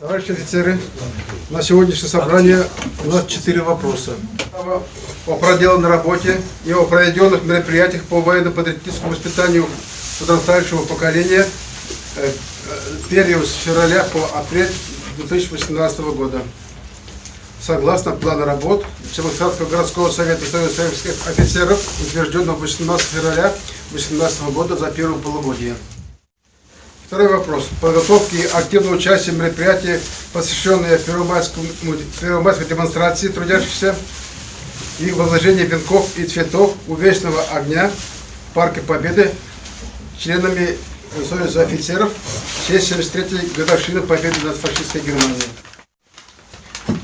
Товарищи офицеры, на сегодняшнее собрание у нас 4 вопроса. О проделанной работе и о проведенных мероприятиях по военно-патриотическому воспитанию подрастающего поколения в период с февраля по апрель 2018 года. Согласно плану работ Чебоксарского городского совета Союза советских офицеров, утвержденного 18 февраля 2018 года за первое полугодие. Второй вопрос. Подготовки и активное участие в мероприятии, посвященные первомайской демонстрации трудящихся, и возложение венков и цветов у Вечного огня в Парке Победы членами Союза офицеров в честь 73-й годовщины победы над фашистской Германией.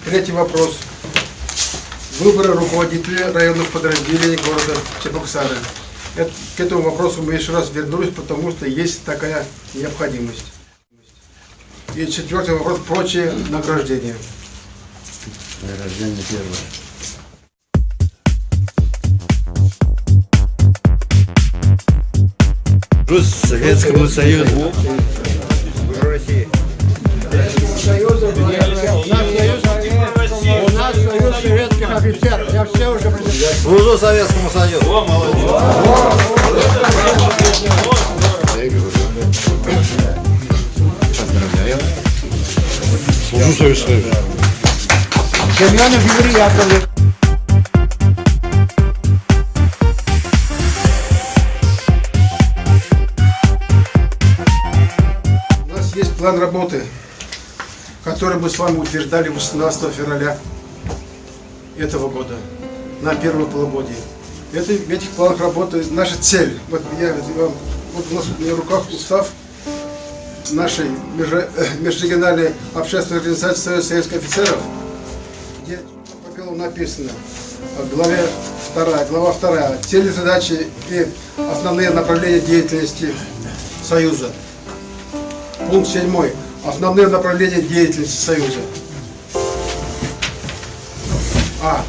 Третий вопрос. Выборы руководителей районных подразделений города Чебоксары. К этому вопросу мы еще раз вернулись, потому что есть такая необходимость. И четвертый вопрос. Прочие награждения. Награждение первое. Плюс Советскому Союзу. России. У нас союз советских офицеров. Я все уже представляю. Служу Советскому Союзу. О, молодец. Поздравляю. Служу Советскому Союзу. Семенов Юрий Яковлевич. У нас есть план работы, который мы с вами утверждали 18 февраля этого года на первое полугодие. В этих планах работы наша цель. Вот у нас на руках устав нашей межрегиональной общественной организации Союза советских офицеров, где написано глава 2, цели, задачи и основные направления деятельности Союза. Пункт 7. Основные направления деятельности Союза. А.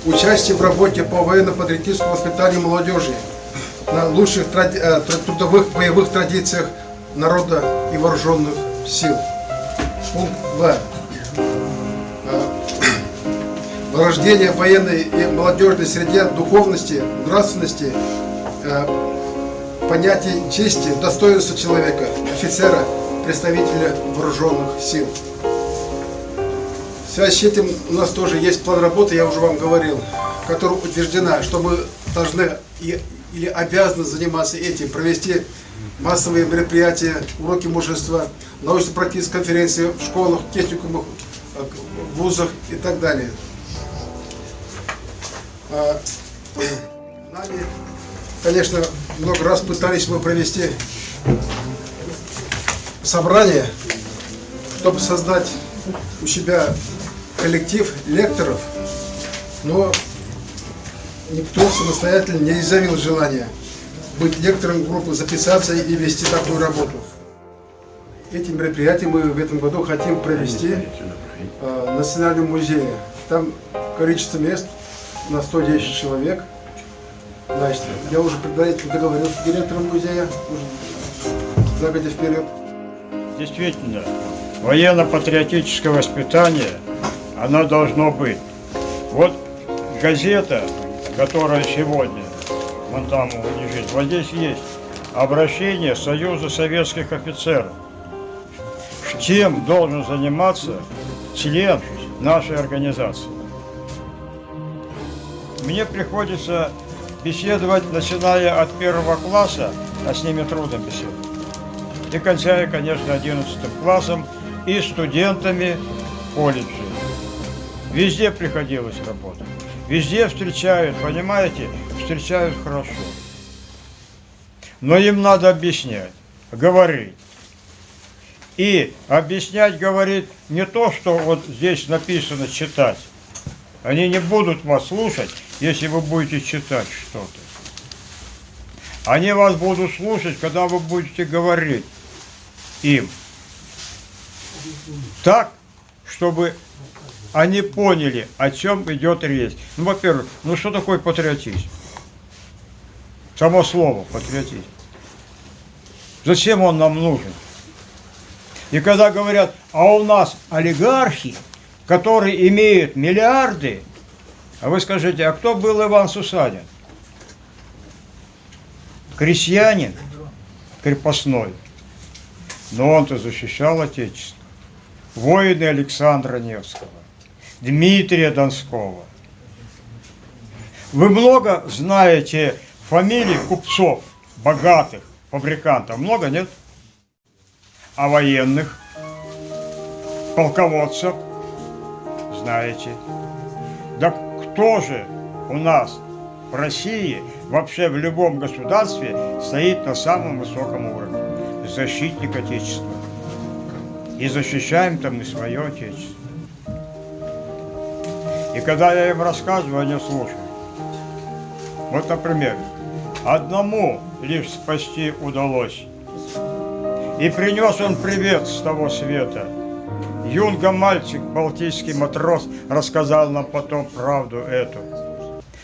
Участие в работе по военно-патриотическому воспитанию молодежи на лучших трудовых боевых традициях народа и вооруженных сил. Пункт 2. Вырождение в военной и молодежной среде духовности, нравственности, понятий чести, достоинства человека, офицера, представителя вооруженных сил. В связи с этим у нас тоже есть план работы, я уже вам говорил, которая утверждена, что мы должны или обязаны заниматься этим, провести массовые мероприятия, уроки мужества, научно-практические конференции в школах, техникумах, в вузах и так далее. Нами, конечно, много раз пытались мы провести собрание, чтобы создать у себя коллектив лекторов, но никто самостоятельно не изъявил желания быть лектором группы, записаться и вести такую работу. Эти мероприятия мы в этом году хотим провести в Национальном музее. Там количество мест на 110 человек. Значит, я уже предварительно договорился с директором музея, уже загодя вперед. Действительно, военно-патриотическое воспитание, оно должно быть. Вот газета, которая сегодня, вон там лежит, вот здесь есть обращение Союза советских офицеров. Чем должен заниматься член нашей организации? Мне приходится беседовать, начиная от 1 класса, а с ними трудно беседовать, и кончая, конечно, 11 классом и студентами колледжей. Везде приходилось работать. Везде встречают, понимаете, встречают хорошо. Но им надо объяснять, говорить. И объяснять, говорить не то, что вот здесь написано читать. Они не будут вас слушать, если вы будете читать что-то. Они вас будут слушать, когда вы будете говорить им. Так, чтобы они поняли, о чем идет речь. Ну, во-первых, ну что такое патриотизм? Само слово патриотизм. Зачем он нам нужен? И когда говорят, а у нас олигархи, которые имеют миллиарды, а вы скажите, а кто был Иван Сусанин? Крестьянин крепостной, но он-то защищал Отечество. Воины Александра Невского, Дмитрия Донского. Вы много знаете фамилий купцов, богатых, фабрикантов? Много, нет? А военных, полководцев знаете? Да кто же у нас в России, вообще в любом государстве стоит на самом высоком уровне? Защитник Отечества. И защищаем-то мы свое Отечество. И когда я им рассказываю, они слушают. Вот, например, одному лишь спасти удалось. И принес он привет с того света. Юнга-мальчик, балтийский матрос, рассказал нам потом правду эту.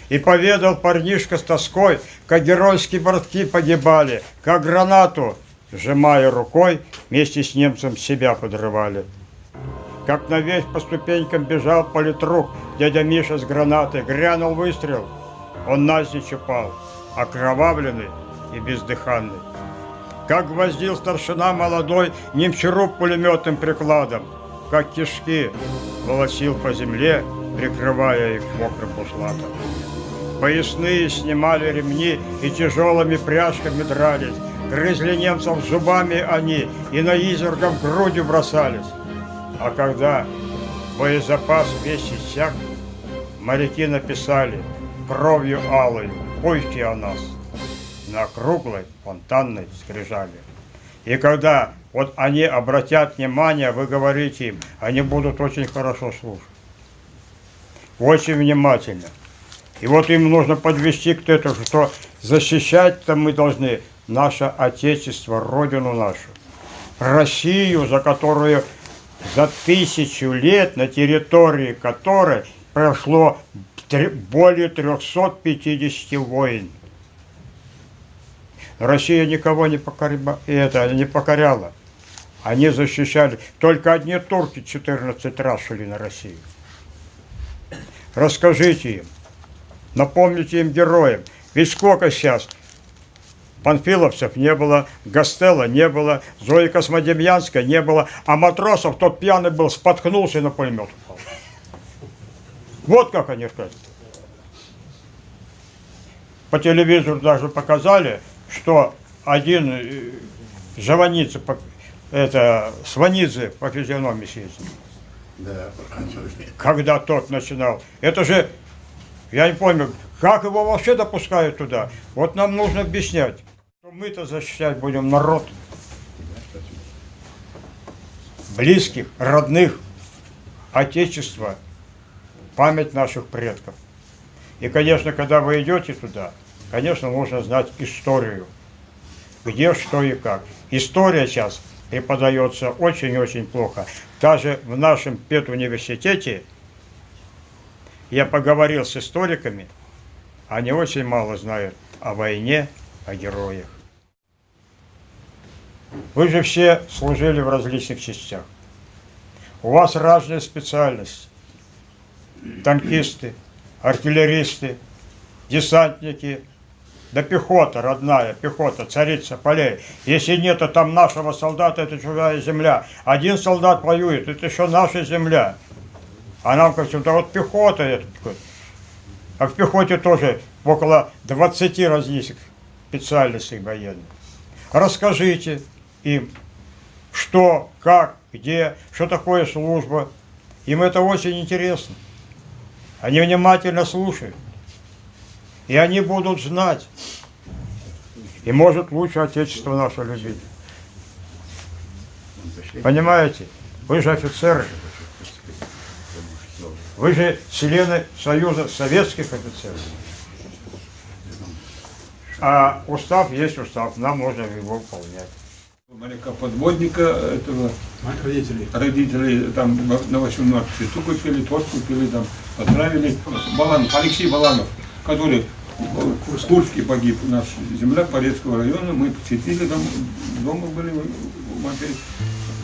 И поведал парнишка с тоской, как геройские братки погибали, как гранату, сжимая рукой, вместе с немцем себя подрывали. Как навесь по ступенькам бежал политрук, дядя Миша с гранатой, грянул выстрел. Он навзничь упал, окровавленный и бездыханный. Как гвоздил старшина молодой немчуру пулеметным прикладом, как кишки волосил по земле, прикрывая их мокрым бушлатом. Поясные снимали ремни и тяжелыми пряжками дрались. Грызли немцев зубами они и на изергом грудью бросались. А когда боезапас весь иссяк, моряки написали кровью алой: «Пойте о нас» на круглой фонтанной скрижали. И когда вот они обратят внимание, вы говорите им, они будут очень хорошо слушать. Очень внимательно. И вот им нужно подвести к этому, что защищать-то мы должны наше Отечество, Родину нашу, Россию, за которую за 1000 лет, на территории которой прошло более 350 войн. Россия никого не покоряла. Они защищали. Только одни турки 14 раз шли на Россию. Расскажите им, напомните им героям. Ведь сколько сейчас панфиловцев не было, Гастелла не было, Зои Космодемьянской не было, а матросов тот пьяный был, споткнулся и на пулемет упал. Вот как они сказали. По телевизору даже показали, что один Жаваницын, Сванидзе по физиономии съездил. Да. Когда тот начинал. Это же, я не помню, как его вообще допускают туда. Вот нам нужно объяснять. Мы-то защищать будем народ. Близких, родных, Отечество, память наших предков. И, конечно, когда вы идете туда, конечно, нужно знать историю. Где, что и как. История сейчас преподается очень-очень плохо. Даже в нашем педуниверситете я поговорил с историками, они очень мало знают о войне, о героях. Вы же все служили в различных частях. У вас разные специальности. Танкисты, артиллеристы, десантники, да пехота, родная пехота, царица полей. Если нет там нашего солдата, это чужая земля. Один солдат воюет, это еще наша земля. А нам кажется, да вот пехота это. А в пехоте тоже около 20 различных специальностей военных. Расскажите им, что, как, где, что такое служба. Им это очень интересно. Они внимательно слушают. И они будут знать. И может лучше Отечество наше любить. Понимаете? Вы же офицеры. Вы же члены Союза советских офицеров. А устав есть устав, нам нужно его выполнять. Моряка-подводника, этого родителей там на 8 марта цвету купили, торт купили, там поздравили. Баланов, Алексей Баланов, который в Курске погиб, наш земляк Порецкого района, мы посетили, там дома были модель,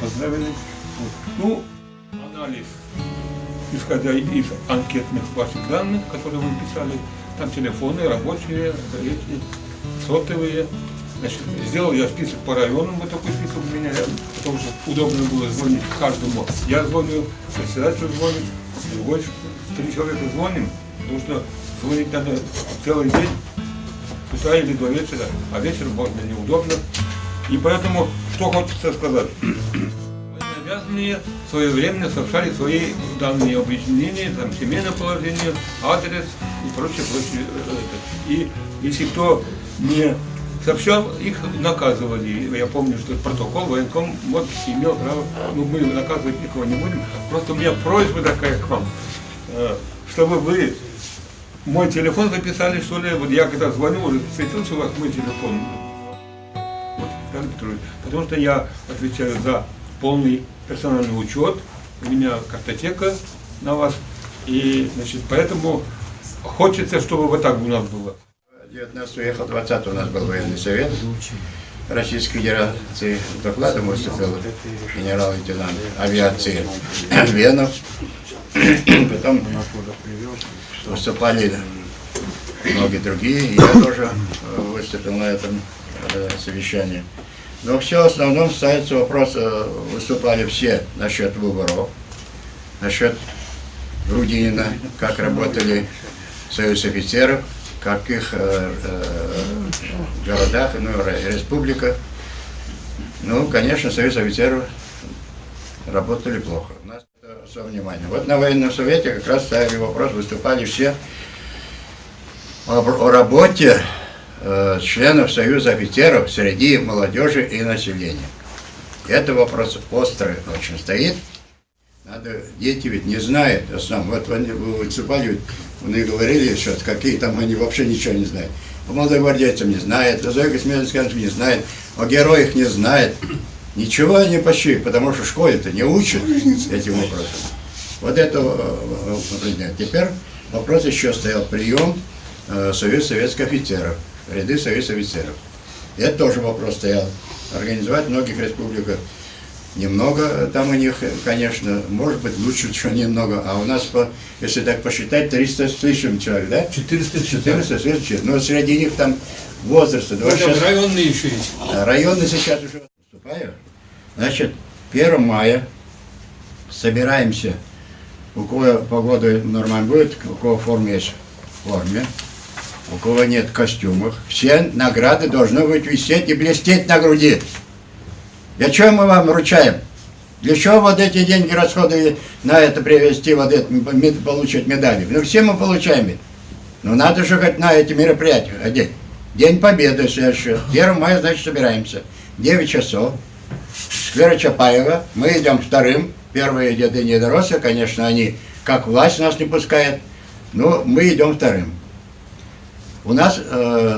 поздравили. Вот. Ну, анализ, исходя из анкетных ваших данных, которые вы писали, там телефоны рабочие, эти, сотовые. Значит, сделал я список по районам, вот такой список у меня, потому что удобно было звонить каждому. Я звоню, председатель звонит, другой, 3 человека звоним, потому что звонить надо целый день, с утра или до вечера, а вечером можно неудобно. И поэтому, что хочется сказать, военнообязанные своевременно сообщали свои данные об изменении, там, семейное положение, адрес и прочее. И если кто не сообщал, их наказывали. Я помню, что протокол военком вот имел право, ну мы наказывать никого не будем. Просто у меня просьба такая к вам, чтобы вы мой телефон записали, что ли, вот я когда звоню, уже светился у вас мой телефон. Вот, Виталий Петрович, потому что я отвечаю за полный персональный учет, у меня картотека на вас, и, значит, поэтому хочется, чтобы вот так у нас было. 19 уехал, 20 у нас был военный совет Российской Федерации. Докладом выступил генерал-лейтенант авиации Венов. Потом выступали многие другие, и я тоже выступил на этом совещании. Но все в основном ставится вопрос, выступали все насчет выборов, насчет Грудинина, как работали союз офицеров, в каких городах, ну, республиках. Ну, конечно, союз офицеров работали плохо. У нас это особое внимание. Вот на военном совете как раз ставили вопрос, выступали все о работе членов союза офицеров среди молодежи и населения. Это вопрос острый очень стоит. Надо, дети ведь не знают основном. Вот они выступали, они говорили, что какие там они вообще ничего не знают. О молодогвардейцам не знают, о Зоя-Космическом не знают, о героях не знают. Ничего они почти, потому что школе-то не учат этим вопросам. Вот это определяет. Теперь вопрос еще стоял: прием Союз советских офицеров, ряды Союз офицеров. Это тоже вопрос стоял. Организовать в многих республиках. Немного там у них, конечно, может быть лучше, что немного, а у нас, если так посчитать, 300 с лишним человек, да? 400 с лишним, но среди них там возраста. Сейчас... Районные еще есть. Районные сейчас уже выступают. Значит, 1 мая собираемся, у кого погода нормально будет, у кого форма есть в форме, у кого нет в костюмах. Все награды должны быть висеть и блестеть на груди. Для чего мы вам вручаем? Для чего вот эти деньги расходы на это привезти, вот это, получить медали? Ну все мы получаем. Но надо же хоть на эти мероприятия одеть. День Победы следующий. 1 мая, значит, собираемся. 9 часов. Сквера Чапаева. Мы идем вторым. Первые деды не доросли, конечно, они как власть нас не пускает. Но мы идем вторым. У нас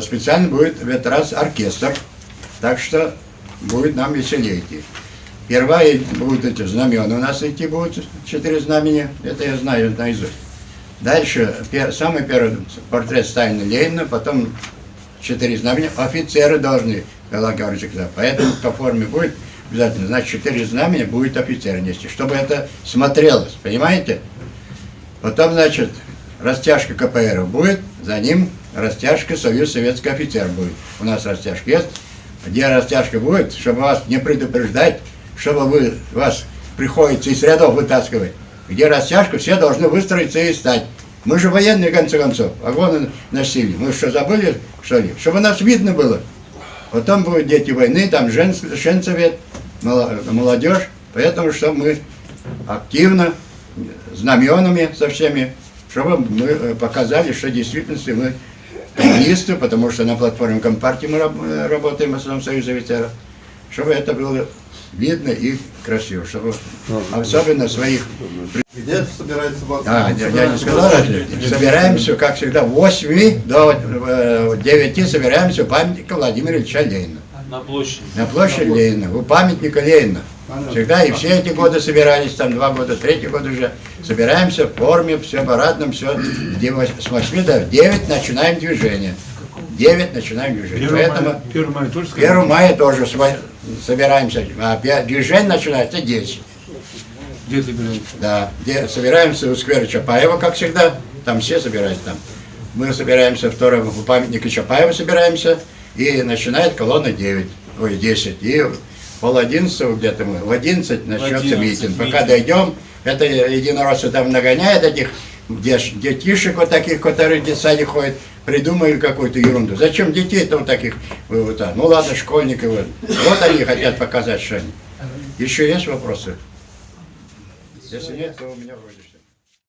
специально будет в этот раз оркестр. Так что будет нам веселее идти. Первые будут эти знамена у нас идти, будут 4 знамения, это я знаю наизусть. Дальше, самый первый портрет Сталина, Ленина, потом 4 знамения, офицеры должны, поэтому по форме будет обязательно, значит 4 знамения будет офицеры нести, чтобы это смотрелось, понимаете? Потом, значит, растяжка КПР будет, за ним растяжка Союз Советский Офицер будет. У нас растяжка есть. Где растяжка будет, чтобы вас не предупреждать, чтобы вас приходится из рядов вытаскивать. Где растяжка, все должны выстроиться и стать. Мы же военные, в конце концов, огонь носили. Мы что, забыли, что ли? Чтобы нас видно было. Потом будут дети войны, там женсовет, молодежь. Поэтому, чтобы мы активно, знаменами со всеми, чтобы мы показали, что в действительности мы коммунисты, потому что на платформе Компартии мы работаем в основном Союзе офицеров, чтобы это было видно и красиво, чтобы особенно своих... Где собирается... я не сказал, собираемся, как всегда, в 8 до 9 собираемся у памятника Владимира Ильича Ленина. На площади. На площади Ленина, у памятника Ленина. Всегда, и все эти годы собирались, там 2 года, 3-й год уже, собираемся в форме, все парадном, все, с 8 до 9 начинаем движение. 9 начинаем движение. 1 мая тоже 1 мая тоже, собираемся, а движение начинается 10. Где собираетесь? Да, где собираемся у сквера Чапаева, как всегда, там все собираются там. Мы собираемся вторым у памятника Чапаева собираемся, и начинает колонна 10. И в 11 где-то мы, в 11 начнется митинг. Пока дойдем, это единороссы там нагоняют этих детишек вот таких, которые в детсаде ходят, придумали какую-то ерунду. Зачем детей-то вот таких выводят? Ну ладно, школьников. Вот они хотят показать, что они. Еще есть вопросы? Если нет, то у меня вроде все.